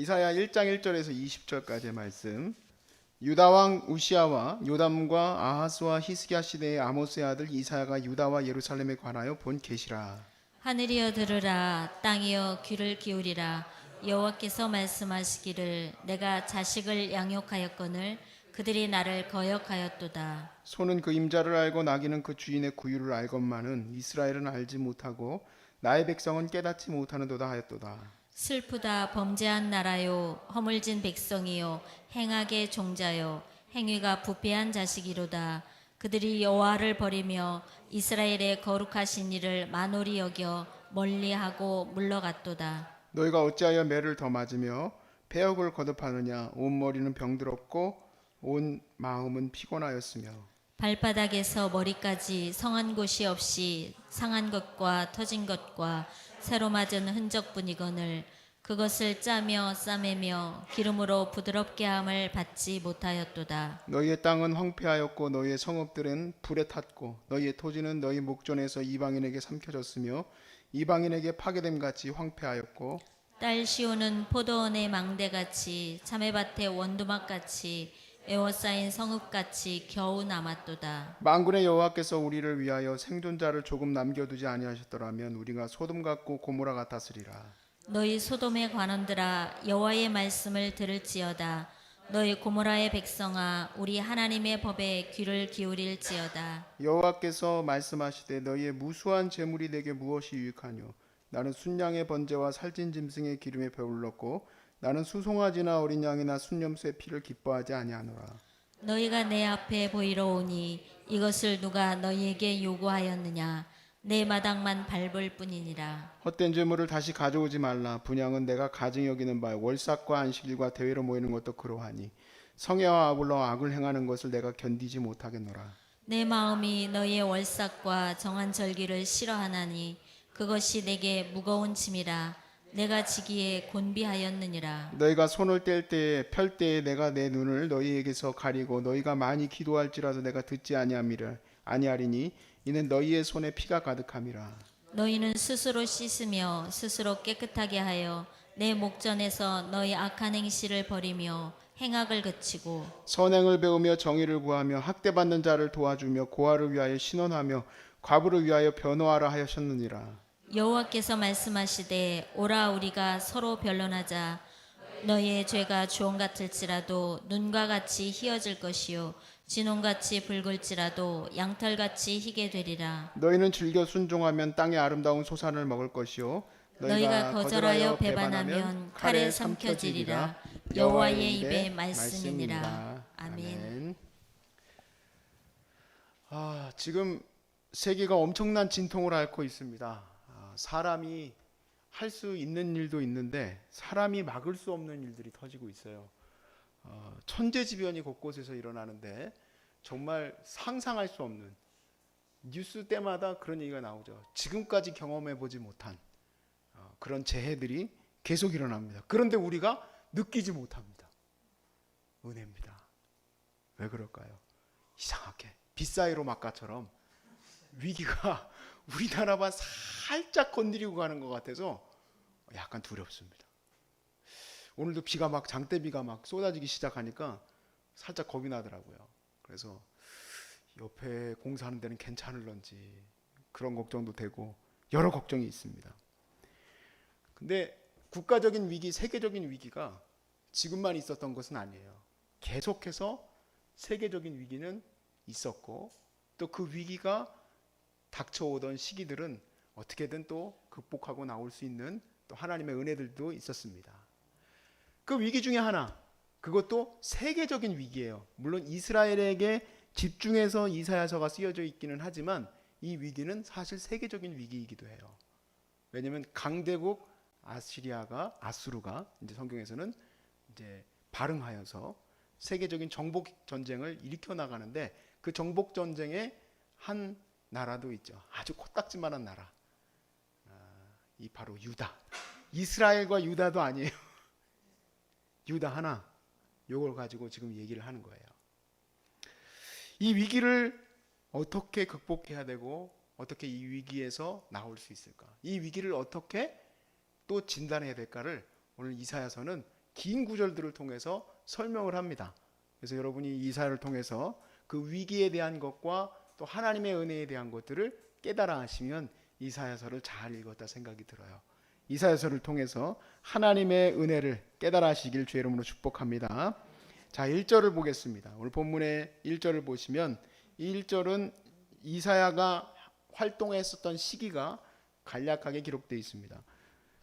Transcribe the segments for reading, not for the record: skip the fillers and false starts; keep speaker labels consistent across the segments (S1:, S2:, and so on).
S1: 이사야 1장 1절에서 20절까지의 말씀. 유다 왕 우시아와 요담과 아하스와 히스기야 시대의 아모스의 아들 이사야가 유다와 예루살렘에 관하여 본 계시라.
S2: 하늘이여 들으라, 땅이여 귀를 기울이라. 여호와께서 말씀하시기를 내가 자식을 양육하였거늘 그들이 나를 거역하였도다.
S1: 소는 그 임자를 알고 나귀는 그 주인의 구유를 알건만은 이스라엘은 알지 못하고 나의 백성은 깨닫지 못하는도다 하였도다.
S2: 슬프다 범죄한 나라요, 허물진 백성이요, 행악의 종자요, 행위가 부패한 자식이로다. 그들이 여호와를 버리며 이스라엘의 거룩하신 이를 만홀히 여겨 멀리하고 물러갔도다.
S1: 너희가 어찌하여 매를 더 맞으며 배역을 거듭하느냐. 온 머리는 병들었고 온 마음은 피곤하였으며
S2: 발바닥에서 머리까지 성한 곳이 없이 상한 것과 터진 것과 새로 맞은 흔적뿐이거늘 그것을 짜며 싸매며 기름으로 부드럽게 함을 받지 못하였도다.
S1: 너희의 땅은 황폐하였고 너희의 성읍들은 불에 탔고 너희의 토지는 너희 목전에서 이방인에게 삼켜졌으며 이방인에게 파괴됨 같이 황폐하였고
S2: 딸 시오는 포도원의 망대같이 자매밭의 원두막같이 에워싸인 성읍같이 겨우 남았도다.
S1: 만군의 여호와께서 우리를 위하여 생존자를 조금 남겨두지 아니하셨더라면 우리가 소돔 같고 고모라 같았으리라.
S2: 너희 소돔의 관원들아 여호와의 말씀을 들을지어다. 너희 고모라의 백성아 우리 하나님의 법에 귀를 기울일지어다.
S1: 여호와께서 말씀하시되 너희의 무수한 재물이 내게 무엇이 유익하뇨. 나는 순양의 번제와 살찐 짐승의 기름에 배불렀고 나는 수송아지나 어린 양이나 순염소의 피를 기뻐하지 아니하노라.
S2: 너희가 내 앞에 보이러 오니 이것을 누가 너희에게 요구하였느냐. 내 마당만 밟을 뿐이니라.
S1: 헛된 재물을 다시 가져오지 말라. 분양은 내가 가증히 여기는 바요. 월삭과 안식일과 대회로 모이는 것도 그러하니 성애와 아울러 악을 행하는 것을 내가 견디지 못하겠노라.
S2: 내 마음이 너희의 월삭과 정한 절기를 싫어하나니 그것이 내게 무거운 짐이라. 내가 지기에 곤비하였느니라.
S1: 너희가 손을 뗄 때에 펼 때에 내가 내 눈을 너희에게서 가리고 너희가 많이 기도할지라도 내가 듣지 아니하리니 이는 너희의 손에 피가 가득함이라.
S2: 너희는 스스로 씻으며 스스로 깨끗하게 하여 내 목전에서 너희 악한 행실을 버리며 행악을 그치고
S1: 선행을 배우며 정의를 구하며 학대받는 자를 도와주며 고아를 위하여 신원하며 과부를 위하여 변호하라 하셨느니라.
S2: 여호와께서 말씀하시되 오라 우리가 서로 변론하자. 너희의 죄가 주홍 같을지라도 눈과 같이 희어질 것이요 진홍같이 붉을지라도 양털같이 희게 되리라.
S1: 너희는 즐겨 순종하면 땅의 아름다운 소산을 먹을 것이요
S2: 너희가 거절하여 배반하면 칼에 삼켜지리라. 여호와의 입의 말씀이니라. 아멘.
S1: 지금 세계가 엄청난 진통을 앓고 있습니다. 사람이 할 수 있는 일도 있는데 사람이 막을 수 없는 일들이 터지고 있어요. 천재지변이 곳곳에서 일어나는데 정말 상상할 수 없는 뉴스 때마다 그런 얘기가 나오죠. 지금까지 경험해보지 못한 그런 재해들이 계속 일어납니다. 그런데 우리가 느끼지 못합니다. 은혜입니다. 왜 그럴까요? 이상하게 빗사이로 막가처럼 위기가 우리나라만 살짝 건드리고 가는 것 같아서 약간 두렵습니다. 오늘도 비가 막 장대비가 막 쏟아지기 시작하니까 살짝 겁이 나더라고요. 그래서 옆에 공사하는 데는 괜찮을런지 그런 걱정도 되고 여러 걱정이 있습니다. 근데 국가적인 위기, 세계적인 위기가 지금만 있었던 것은 아니에요. 계속해서 세계적인 위기는 있었고 또 그 위기가 닥쳐오던 시기들은 어떻게든 또 극복하고 나올 수 있는 또 하나님의 은혜들도 있었습니다. 그 위기 중에 하나, 그것도 세계적인 위기예요. 물론 이스라엘에게 집중해서 이사야서가 쓰여져 있기는 하지만 이 위기는 사실 세계적인 위기이기도 해요. 왜냐하면 강대국 아수르가 이제 성경에서는 이제 발흥하여서 세계적인 정복 전쟁을 일으켜 나가는데 그 정복 전쟁의 한 나라도 있죠. 아주 코딱지만한 나라. 이 바로 유다. 이스라엘과 유다도 아니에요. 유다 하나. 요걸 가지고 지금 얘기를 하는 거예요. 이 위기를 어떻게 극복해야 되고 어떻게 이 위기에서 나올 수 있을까? 이 위기를 어떻게 또 진단해야 될까를 오늘 이사야서는 긴 구절들을 통해서 설명을 합니다. 그래서 여러분이 이사야를 통해서 그 위기에 대한 것과 또 하나님의 은혜에 대한 것들을 깨달아 하시면 이사야서를 잘 읽었다 생각이 들어요. 이사야서를 통해서 하나님의 은혜를 깨달아 하시길 주의 이름으로 축복합니다. 자, 1절을 보겠습니다. 오늘 본문의 1절을 보시면 이 1절은 이사야가 활동했었던 시기가 간략하게 기록되어 있습니다.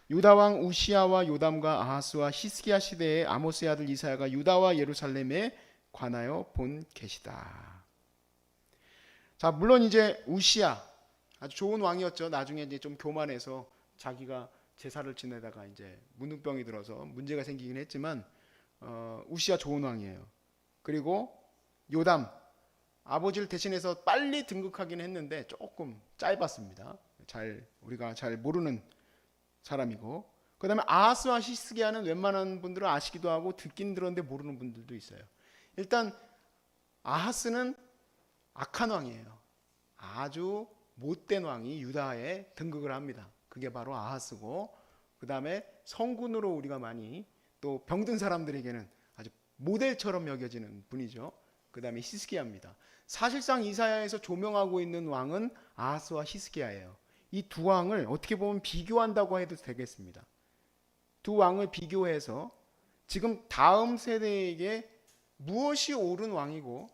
S1: 유다 왕 우시야와 요담과 아하스와 히스기야 시대에 아모스의 아들 이사야가 유다와 예루살렘에 관하여 본 계시다. 자, 물론 이제 우시야 아주 좋은 왕이었죠. 나중에 이제 좀 교만해서 자기가 제사를 지내다가 이제 문둥병이 들어서 문제가 생기긴 했지만 우시야 좋은 왕이에요. 그리고 요담 아버지를 대신해서 빨리 등극하긴 했는데 조금 짧았습니다. 우리가 잘 모르는 사람이고, 그 다음에 아하스와 히스기야는 웬만한 분들은 아시기도 하고 듣긴 들었는데 모르는 분들도 있어요. 일단 아하스는 악한 왕이에요. 아주 못된 왕이 유다에 등극을 합니다. 그게 바로 아하스고, 그 다음에 성군으로 우리가 많이 또 병든 사람들에게는 아주 모델처럼 여겨지는 분이죠. 그 다음에 히스기야입니다. 사실상 이사야에서 조명하고 있는 왕은 아하스와 히스기야예요. 이 두 왕을 어떻게 보면 비교한다고 해도 되겠습니다. 두 왕을 비교해서 지금 다음 세대에게 무엇이 옳은 왕이고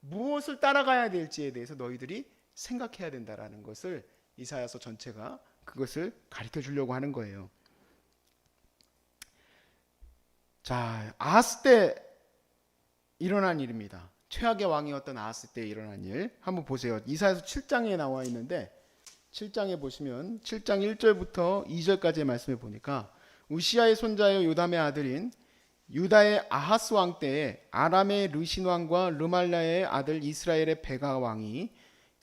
S1: 무엇을 따라가야 될지에 대해서 너희들이 생각해야 된다라는 것을 이사야서 전체가 그것을 가르쳐 주려고 하는 거예요. 자, 아하스 때 일어난 일입니다. 최악의 왕이었던 아하스 때 일어난 일 한번 보세요. 이사야서 7장에 나와 있는데 7장에 보시면 7장 1절부터 2절까지의 말씀을 보니까 우시야의 손자여 요담의 아들인 유다의 아하스 왕 때에 아람의 르신 왕과 르말라의 아들 이스라엘의 베가 왕이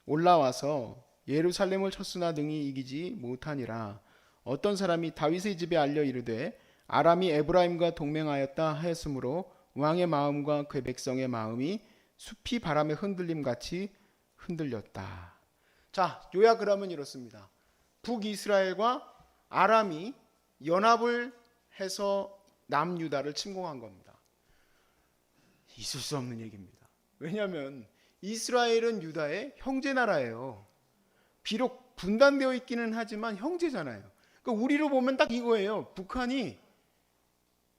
S1: 올라와서 예루살렘을 쳤으나 능히 이기지 못하니라. 어떤 사람이 다윗의 집에 알려 이르되 아람이 에브라임과 동맹하였다 하였으므로 왕의 마음과 그 백성의 마음이 숲이 바람에 흔들림 같이 흔들렸다. 자, 요약을 하면 이렇습니다. 북이스라엘과 아람이 연합을 해서 남유다를 침공한 겁니다. 있을 수 없는 얘기입니다. 왜냐하면 이스라엘은 유다의 형제 나라예요. 비록 분단되어 있기는 하지만 형제잖아요. 그러니까 우리로 보면 딱 이거예요. 북한이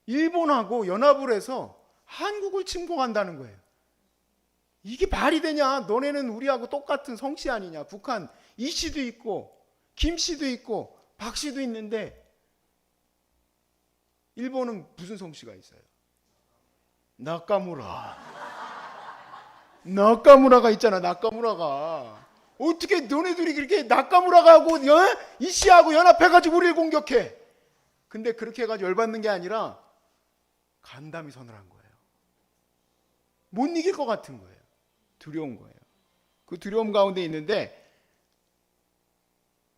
S1: 일본하고 연합을 해서 한국을 침공한다는 거예요. 이게 말이 되냐? 너네는 우리하고 똑같은 성씨 아니냐? 북한 이씨도 있고 김씨도 있고 박씨도 있는데 일본은 무슨 성씨가 있어요? 나카무라가 있잖아. 나카무라가. 어떻게 너네들이 그렇게 나카무라가하고 이씨하고 연합해가지고 우리를 공격해? 근데 그렇게 해가지고 열받는 게 아니라 간담이 선을 한 거예요. 못 이길 것 같은 거예요. 두려운 거예요. 그 두려움 가운데 있는데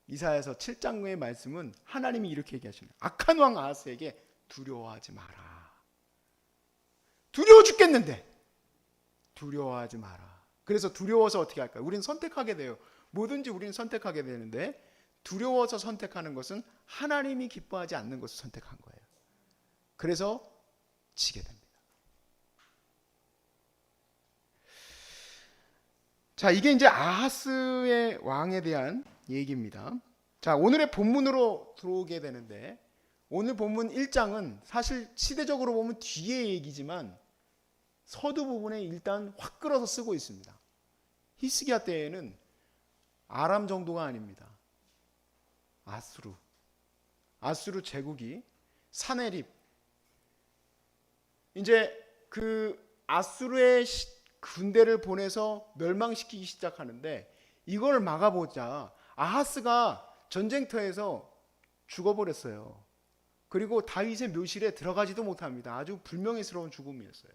S1: 이사야서 7장의 말씀은 하나님이 이렇게 얘기하십니다. 악한 왕 아하스에게 두려워하지 마라. 두려워 죽겠는데 두려워하지 마라. 그래서 두려워서 어떻게 할까요? 우리는 선택하게 돼요. 뭐든지 우리는 선택하게 되는데 두려워서 선택하는 것은 하나님이 기뻐하지 않는 것을 선택한 거예요. 그래서 지게 됩니다. 자, 이게 이제 아하스의 왕에 대한 얘기입니다. 자, 오늘의 본문으로 들어오게 되는데 오늘 본문 1장은 사실 시대적으로 보면 뒤의 얘기지만 서두 부분에 일단 확 끌어서 쓰고 있습니다. 히스기야 때에는 아람 정도가 아닙니다. 아수르 제국이 사네립 이제 그 아수르의 군대를 보내서 멸망시키기 시작하는데 이걸 막아보자. 아하스가 전쟁터에서 죽어버렸어요. 그리고 다윗의 묘실에 들어가지도 못합니다. 아주 불명예스러운 죽음이었어요.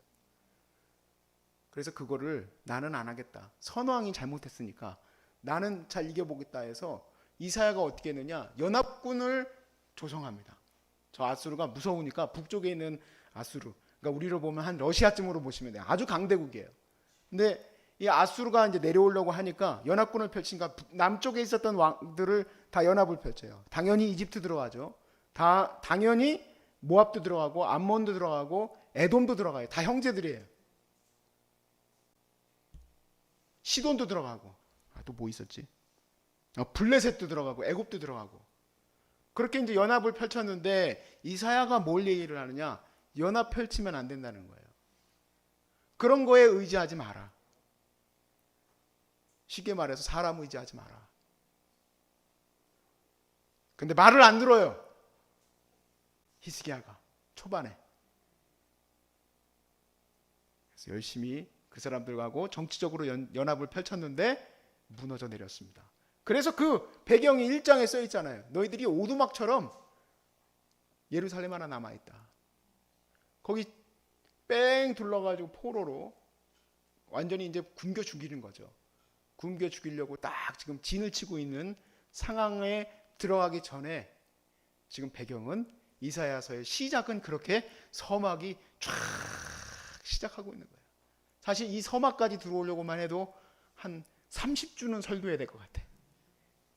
S1: 그래서 그거를 나는 안 하겠다. 선왕이 잘못했으니까 나는 잘 이겨보겠다 해서 이사야가 어떻게 했느냐. 연합군을 조성합니다. 저 아수르가 무서우니까 북쪽에 있는 아수르, 그러니까 우리로 보면 한 러시아쯤으로 보시면 돼요. 아주 강대국이에요. 근데 이 아수르가 이제 내려오려고 하니까 연합군을 펼치니까 남쪽에 있었던 왕들을 다 연합을 펼쳐요. 당연히 이집트 들어가죠. 당연히 모압도 들어가고 암몬도 들어가고 에돔도 들어가요. 다 형제들이에요. 시돈도 들어가고 또 뭐 있었지? 블레셋도 들어가고 애굽도 들어가고. 그렇게 이제 연합을 펼쳤는데 이사야가 뭘 얘기를 하느냐? 연합 펼치면 안 된다는 거예요. 그런 거에 의지하지 마라. 쉽게 말해서 사람 의지하지 마라. 근데 말을 안 들어요. 히스기야가 초반에. 그래서 열심히 그 사람들하고 정치적으로 연합을 펼쳤는데 무너져 내렸습니다. 그래서 그 배경이 1장에 써 있잖아요. 너희들이 오두막처럼 예루살렘 하나 남아있다. 거기 뺑 둘러가지고 포로로 완전히 이제 굶겨 죽이는 거죠. 굶겨 죽이려고 딱 지금 진을 치고 있는 상황에 들어가기 전에 지금 배경은 이사야서의 시작은 그렇게 서막이 쫙 시작하고 있는 거예요. 사실 이 서막까지 들어오려고만 해도 한 30주는 설교해야 될 것 같아.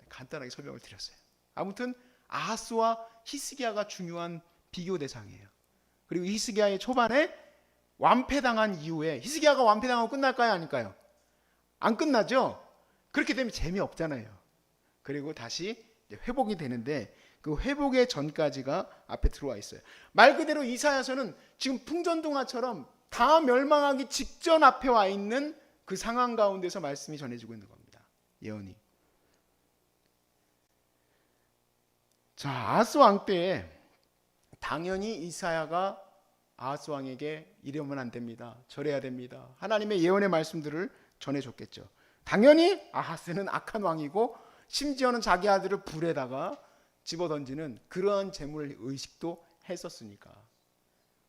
S1: 간단하게 설명을 드렸어요. 아무튼 아하스와 히스기야가 중요한 비교 대상이에요. 그리고 히스기야의 초반에 완패당한 이후에 히스기야가 완패당하고 끝날까요? 아닐까요? 안 끝나죠? 그렇게 되면 재미없잖아요. 그리고 다시 회복이 되는데 그 회복의 전까지가 앞에 들어와 있어요. 말 그대로 이사야서는 지금 풍전등화처럼 다 멸망하기 직전 앞에 와 있는 그 상황 가운데서 말씀이 전해지고 있는 겁니다. 예언이. 자, 아하스 왕 때에 당연히 이사야가 아하스 왕에게 이러면 안 됩니다. 절해야 됩니다. 하나님의 예언의 말씀들을 전해줬겠죠. 당연히 아하스는 악한 왕이고 심지어는 자기 아들을 불에다가 집어던지는 그러한 재물 의식도 했었으니까.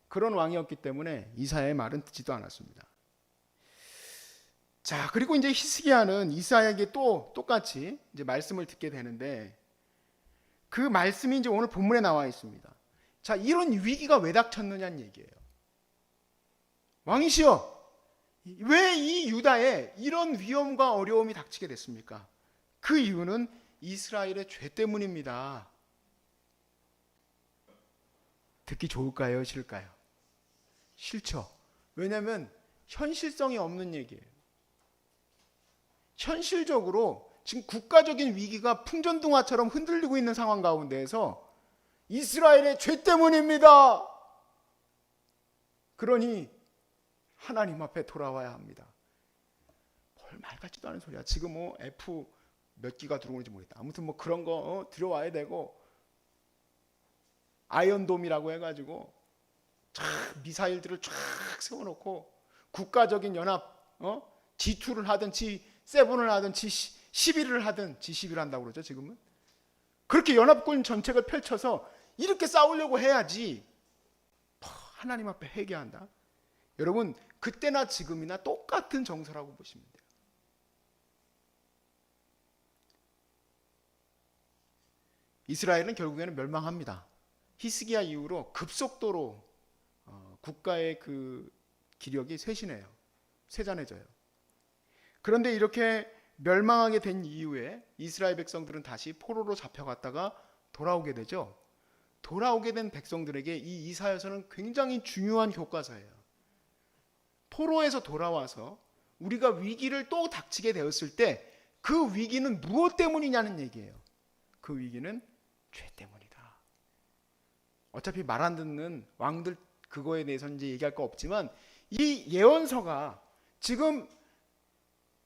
S1: 그런 왕이었기 때문에 이사야의 말은 듣지도 않았습니다. 자, 그리고 이제 히스기야는 이사야에게 또 똑같이 이제 말씀을 듣게 되는데 그 말씀이 이제 오늘 본문에 나와 있습니다. 자, 이런 위기가 왜 닥쳤느냐는 얘기예요. 왕이시여, 왜 이 유다에 이런 위험과 어려움이 닥치게 됐습니까? 그 이유는 이스라엘의 죄 때문입니다. 듣기 좋을까요? 싫을까요? 싫죠. 왜냐하면 현실성이 없는 얘기예요. 현실적으로 지금 국가적인 위기가 풍전등화처럼 흔들리고 있는 상황 가운데에서 이스라엘의 죄 때문입니다. 그러니 하나님 앞에 돌아와야 합니다. 뭘 말 같지도 않은 소리야. 지금 F 몇 기가 들어오는지 모르겠다. 아무튼 뭐 그런 거 들어와야 되고 아이언돔이라고 해가지고 쫙 미사일들을 쫙 세워놓고 국가적인 연합 G2를 하든 G7을 하든 G11을 하든 G11을 한다고 그러죠 지금은. 그렇게 연합군 전책을 펼쳐서 이렇게 싸우려고 해야지 하나님 앞에 회개한다. 여러분 그때나 지금이나 똑같은 정서라고 보시면 돼요. 이스라엘은 결국에는 멸망합니다. 히스기야 이후로 급속도로 국가의 그 기력이 쇄신해요. 쇠잔해져요. 그런데 이렇게 멸망하게 된 이후에 이스라엘 백성들은 다시 포로로 잡혀갔다가 돌아오게 되죠. 돌아오게 된 백성들에게 이 이사야서는 굉장히 중요한 교과서예요. 포로에서 돌아와서 우리가 위기를 또 닥치게 되었을 때 그 위기는 무엇 때문이냐는 얘기예요. 그 위기는 죄 때문이다. 어차피 말 안 듣는 왕들 그거에 대해서는 이제 얘기할 거 없지만 이 예언서가 지금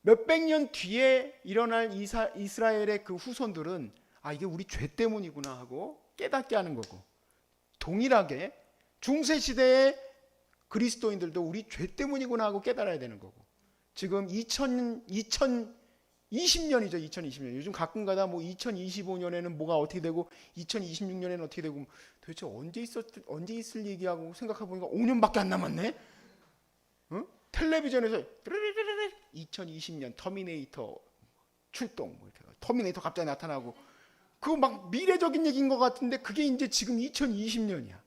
S1: 몇백 년 뒤에 일어날 이스라엘의 그 후손들은 이게 우리 죄 때문이구나 하고 깨닫게 하는 거고, 동일하게 중세시대의 그리스도인들도 우리 죄 때문이구나 하고 깨달아야 되는 거고, 지금 2020년이죠. 2020년. 요즘 가끔가다 뭐 2025년에는 뭐가 어떻게 되고 2026년에는 어떻게 되고 도대체 언제 있을 얘기하고 생각해 보니까 5년밖에 안 남았네. 텔레비전에서 2020년 터미네이터 출동, 뭐 이렇게 터미네이터 갑자기 나타나고, 그거 막 미래적인 얘기인 것 같은데 그게 이제 지금 2020년이야.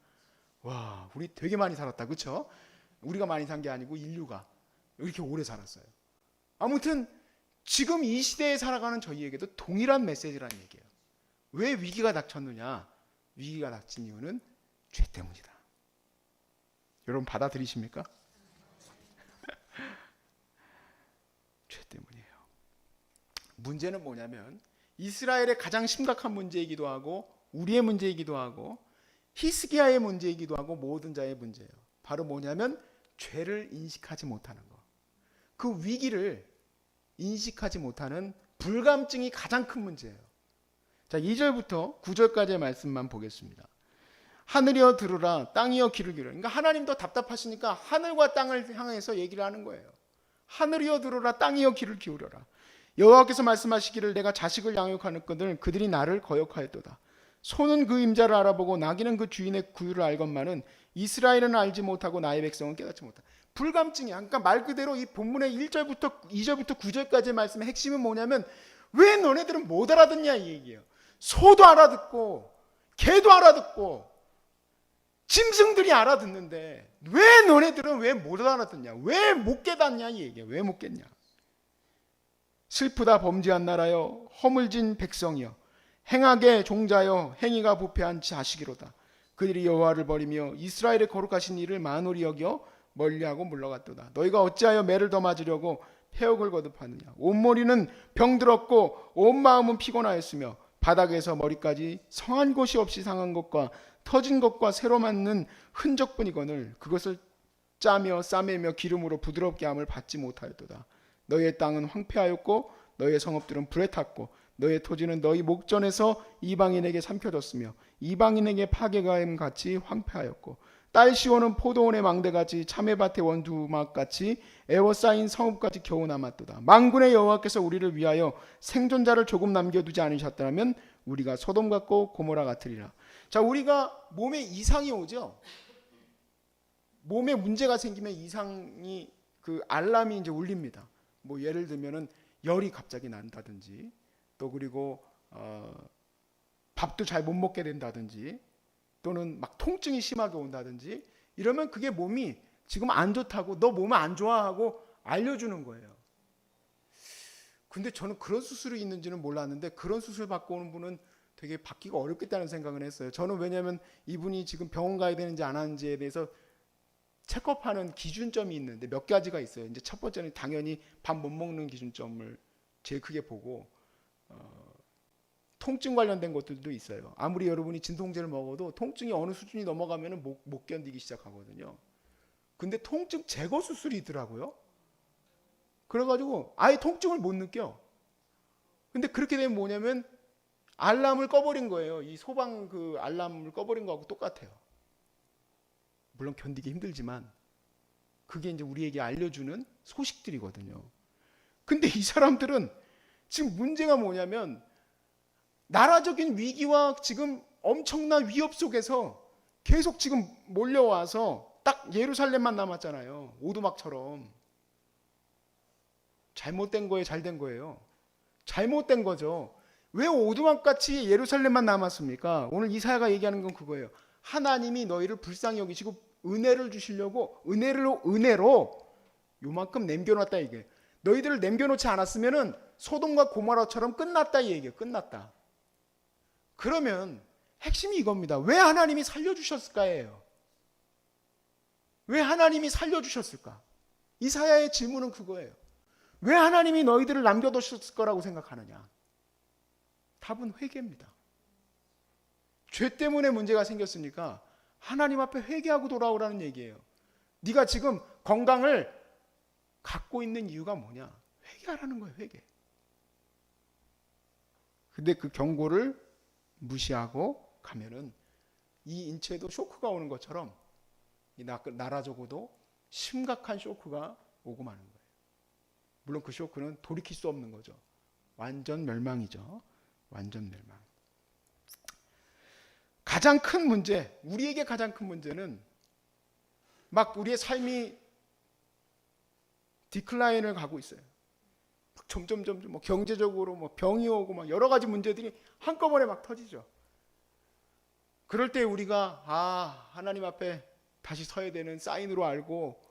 S1: 와, 우리 되게 많이 살았다, 그렇죠? 우리가 많이 산 게 아니고 인류가 이렇게 오래 살았어요. 아무튼 지금 이 시대에 살아가는 저희에게도 동일한 메시지라는 얘기예요. 왜 위기가 닥쳤느냐? 위기가 닥친 이유는 죄 때문이다. 여러분 받아들이십니까? 죄 때문이에요. 문제는 뭐냐면 이스라엘의 가장 심각한 문제이기도 하고 우리의 문제이기도 하고 히스기야의 문제이기도 하고 모든 자의 문제예요. 바로 뭐냐면 죄를 인식하지 못하는 것. 그 위기를 인식하지 못하는 불감증이 가장 큰 문제예요. 자, 2절부터 9절까지의 말씀만 보겠습니다. 하늘이여 들으라, 땅이여 귀를 기울여라. 그러니까 하나님도 답답하시니까 하늘과 땅을 향해서 얘기를 하는 거예요. 하늘이여 들으라, 땅이여 귀를 기울여라. 여호와께서 말씀하시기를 내가 자식을 양육하였거늘 그들이 나를 거역하였도다. 소는 그 임자를 알아보고 나귀는 그 주인의 구유를 알건만은 이스라엘은 알지 못하고 나의 백성은 깨닫지 못하다. 불감증이야. 그러니까 말 그대로 이 본문의 1절부터 2절부터 9절까지의 말씀의 핵심은 뭐냐면 왜 너네들은 못 알아듣냐 이 얘기예요. 소도 알아듣고 개도 알아듣고 짐승들이 알아듣는데 왜 너네들은 왜 못 알아듣냐, 왜 못 깨닫냐 이 얘기야. 왜 못 깼냐. 슬프다 범죄한 나라여, 허물진 백성이여, 행악의 종자여, 행위가 부패한 자식이로다. 그들이 여호와를 버리며 이스라엘의 거룩하신 이를 만홀히 여겨 멀리하고 물러갔도다. 너희가 어찌하여 매를 더 맞으려고 폐역을 거듭하느냐. 온머리는 병들었고 온 마음은 피곤하였으며 바닥에서 머리까지 성한 곳이 없이 상한 것과 터진 것과 새로 맞는 흔적뿐이거늘 그것을 짜며 싸매며 기름으로 부드럽게 함을 받지 못하였도다. 너희의 땅은 황폐하였고 너희의 성읍들은 불에 탔고 너희의 토지는 너희 목전에서 이방인에게 삼켜졌으며 이방인에게 파괴가임 같이 황폐하였고 딸 시온은 포도원의 망대같이 참외밭의 원두막같이 애워싸인 성읍같이 겨우 남았도다. 만군의 여호와께서 우리를 위하여 생존자를 조금 남겨두지 않으셨다면 우리가 소돔 같고 고모라 같으리라. 자, 우리가 몸에 이상이 오죠. 몸에 문제가 생기면 이상이 그 알람이 이제 울립니다. 뭐 예를 들면은 열이 갑자기 난다든지 또 그리고 밥도 잘 못 먹게 된다든지 또는 막 통증이 심하게 온다든지 이러면 그게 몸이 지금 안 좋다고 너 몸 안 좋아하고 알려주는 거예요. 근데 저는 그런 수술이 있는지는 몰랐는데 그런 수술 받고 오는 분은 되게 받기가 어렵겠다는 생각을 했어요. 저는 왜냐하면 이분이 지금 병원 가야 되는지 안 하는지에 대해서 체크업하는 기준점이 있는데 몇 가지가 있어요. 이제 첫 번째는 당연히 밥 못 먹는 기준점을 제일 크게 보고 통증 관련된 것들도 있어요. 아무리 여러분이 진통제를 먹어도 통증이 어느 수준이 넘어가면 못 견디기 시작하거든요. 근데 통증 제거 수술이 있더라고요. 그래가지고 아예 통증을 못 느껴. 근데 그렇게 되면 뭐냐면 알람을 꺼버린 거예요. 이 소방 그 알람을 꺼버린 거하고 똑같아요. 물론 견디기 힘들지만 그게 이제 우리에게 알려주는 소식들이거든요. 근데 이 사람들은 지금 문제가 뭐냐면 나라적인 위기와 지금 엄청난 위협 속에서 계속 지금 몰려와서 딱 예루살렘만 남았잖아요. 오두막처럼. 잘못된 거예요, 잘된 거예요? 잘못된 거죠. 왜 오두막같이 예루살렘만 남았습니까? 오늘 이사야가 얘기하는 건 그거예요. 하나님이 너희를 불쌍히 여기시고 은혜를 주시려고 은혜로 요만큼 남겨놨다 이게. 너희들을 남겨놓지 않았으면은 소돔과 고모라처럼 끝났다 이 얘기예요. 끝났다. 그러면 핵심이 이겁니다. 왜 하나님이 살려주셨을까예요. 왜 하나님이 살려주셨을까? 이사야의 질문은 그거예요. 왜 하나님이 너희들을 남겨두셨을 거라고 생각하느냐? 답은 회개입니다. 죄 때문에 문제가 생겼으니까 하나님 앞에 회개하고 돌아오라는 얘기예요. 네가 지금 건강을 갖고 있는 이유가 뭐냐? 회개하라는 거예요. 회개. 근데 그 경고를 무시하고 가면은 이 인체에도 쇼크가 오는 것처럼 이 나라적으로도 심각한 쇼크가 오고 마는 거예요. 물론 그 쇼크는 돌이킬 수 없는 거죠. 완전 멸망이죠. 완전 멸망. 가장 큰 문제, 우리에게 가장 큰 문제는 막 우리의 삶이 디클라인을 가고 있어요. 점점 뭐 경제적으로 뭐 병이 오고 막 여러 가지 문제들이 한꺼번에 막 터지죠. 그럴 때 우리가 하나님 앞에 다시 서야 되는 사인으로 알고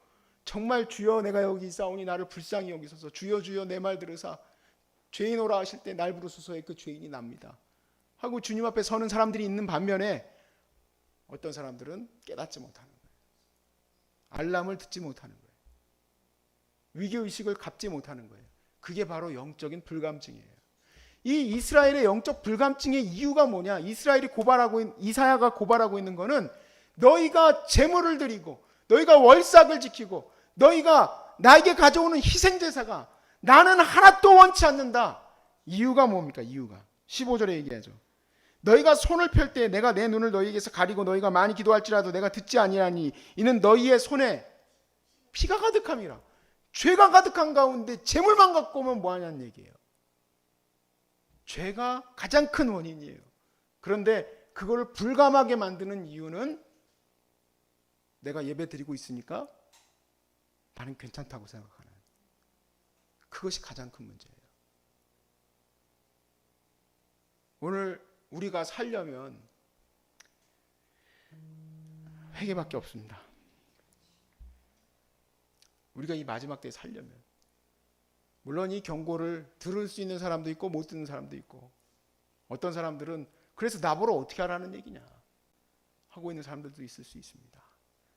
S1: 정말 주여 내가 여기 있사오니 나를 불쌍히 여기소서 주여 주여 내 말 들으사 죄인오라 하실 때 날 부르소서의 그 죄인이 납니다 하고 주님 앞에 서는 사람들이 있는 반면에 어떤 사람들은 깨닫지 못하는 거예요. 알람을 듣지 못하는 거예요. 위기의식을 갖지 못하는 거예요. 그게 바로 영적인 불감증이에요. 이 이스라엘의 영적 불감증의 이유가 뭐냐? 이사야가 고발하고 있는 거는 너희가 제물을 드리고 너희가 월삭을 지키고 너희가 나에게 가져오는 희생제사가 나는 하나도 원치 않는다. 이유가 뭡니까? 이유가 15절에 얘기하죠. 너희가 손을 펼 때 내가 내 눈을 너희에게서 가리고 너희가 많이 기도할지라도 내가 듣지 아니하니 이는 너희의 손에 피가 가득함이라. 죄가 가득한 가운데 제물만 갖고 오면 뭐하냐는 얘기예요. 죄가 가장 큰 원인이에요. 그런데 그걸 불감하게 만드는 이유는 내가 예배 드리고 있으니까 나는 괜찮다고 생각하는, 그것이 가장 큰 문제예요. 오늘 우리가 살려면 회개밖에 없습니다. 우리가 이 마지막 때에 살려면, 물론 이 경고를 들을 수 있는 사람도 있고 못 듣는 사람도 있고, 어떤 사람들은 그래서 나보러 어떻게 하라는 얘기냐 하고 있는 사람들도 있을 수 있습니다.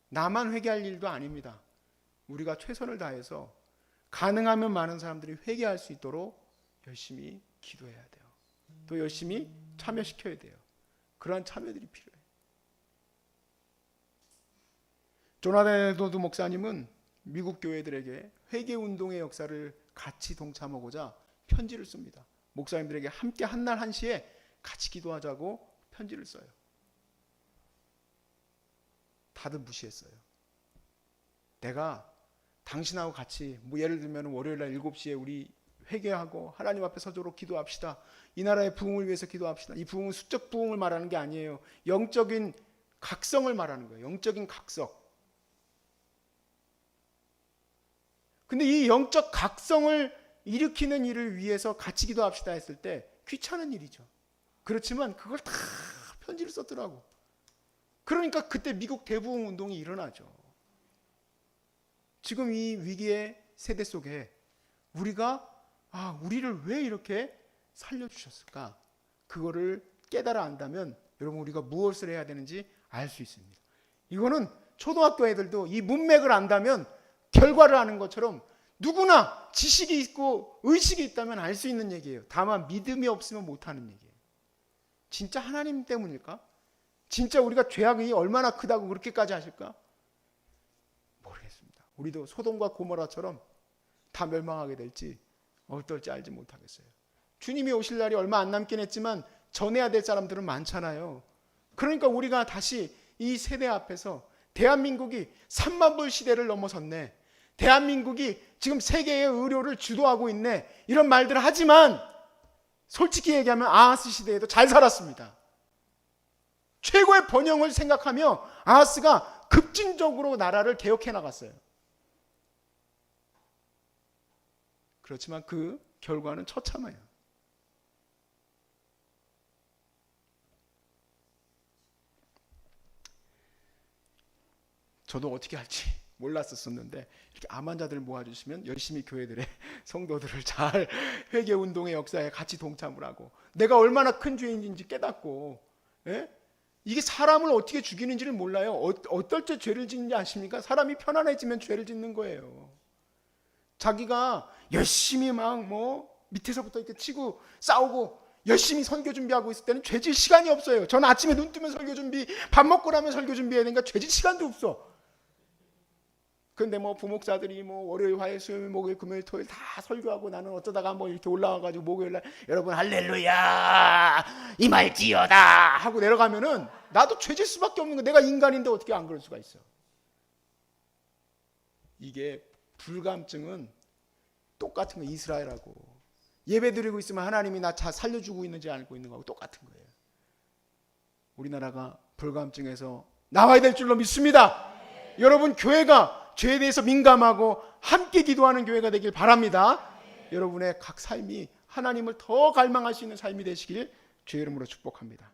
S1: 나만 회개할 일도 아닙니다. 우리가 최선을 다해서 가능하면 많은 사람들이 회개할 수 있도록 열심히 기도해야 돼요. 또 열심히 참여시켜야 돼요. 그러한 참여들이 필요해요. 조나단 에드워드 목사님은 미국 교회들에게 회개운동의 역사를 같이 동참하고자 편지를 씁니다. 목사님들에게 함께 한날 한시에 같이 기도하자고 편지를 써요. 다들 무시했어요. 내가 당신하고 같이 예를 들면 월요일날 7시에 우리 회개하고 하나님 앞에 서도록 기도합시다. 이 나라의 부흥을 위해서 기도합시다. 이 부흥은 수적 부흥을 말하는 게 아니에요. 영적인 각성을 말하는 거예요. 영적인 각성. 근데 이 영적 각성을 일으키는 일을 위해서 같이 기도합시다 했을 때 귀찮은 일이죠. 그렇지만 그걸 다 편지를 썼더라고. 그러니까 그때 미국 대부흥 운동이 일어나죠. 지금 이 위기의 세대 속에 우리가 우리를 왜 이렇게 살려주셨을까? 그거를 깨달아 안다면 여러분 우리가 무엇을 해야 되는지 알 수 있습니다. 이거는 초등학교 애들도 이 문맥을 안다면 결과를 아는 것처럼 누구나 지식이 있고 의식이 있다면 알 수 있는 얘기예요. 다만 믿음이 없으면 못하는 얘기예요. 진짜 하나님 때문일까? 진짜 우리가 죄악이 얼마나 크다고 그렇게까지 하실까? 모르겠습니다. 우리도 소돔과 고모라처럼 다 멸망하게 될지 어떨지 알지 못하겠어요. 주님이 오실 날이 얼마 안 남긴 했지만 전해야 될 사람들은 많잖아요. 그러니까 우리가 다시 이 세대 앞에서 대한민국이 3만 불 시대를 넘어섰네. 대한민국이 지금 세계의 의료를 주도하고 있네. 이런 말들을 하지만 솔직히 얘기하면 아하스 시대에도 잘 살았습니다. 최고의 번영을 생각하며 아하스가 급진적으로 나라를 개혁해 나갔어요. 그렇지만 그 결과는 처참해요. 저도 어떻게 할지 몰랐었는데 이렇게 암 환자들을 모아주시면 열심히 교회들의 성도들을 잘 회개운동의 역사에 같이 동참을 하고 내가 얼마나 큰 죄인인지 깨닫고, 이게 사람을 어떻게 죽이는지를 몰라요. 어떨 때 죄를 짓는지 아십니까? 사람이 편안해지면 죄를 짓는 거예요. 자기가 열심히 밑에서부터 이렇게 치고 싸우고 열심히 설교 준비하고 있을 때는 죄질 시간이 없어요. 저는 아침에 눈 뜨면 설교 준비, 밥 먹고 나면 설교 준비해야 되니까 죄질 시간도 없어. 근데 부목사들이 월요일, 화요일, 수요일, 목요일, 금요일, 토요일 다 설교하고 나는 어쩌다가 한번 이렇게 올라와가지고 목요일날 여러분 할렐루야 임할지어다 하고 내려가면은 나도 죄질 수밖에 없는 거. 내가 인간인데 어떻게 안 그럴 수가 있어. 이게 불감증은 똑같은 거. 이스라엘하고 예배 드리고 있으면 하나님이 나 잘 살려주고 있는지 알고 있는 거하고 똑같은 거예요. 우리나라가 불감증에서 나와야 될 줄로 믿습니다. 여러분 교회가 죄에 대해서 민감하고 함께 기도하는 교회가 되길 바랍니다. 여러분의 각 삶이 하나님을 더 갈망할 수 있는 삶이 되시길 주의 이름으로 축복합니다.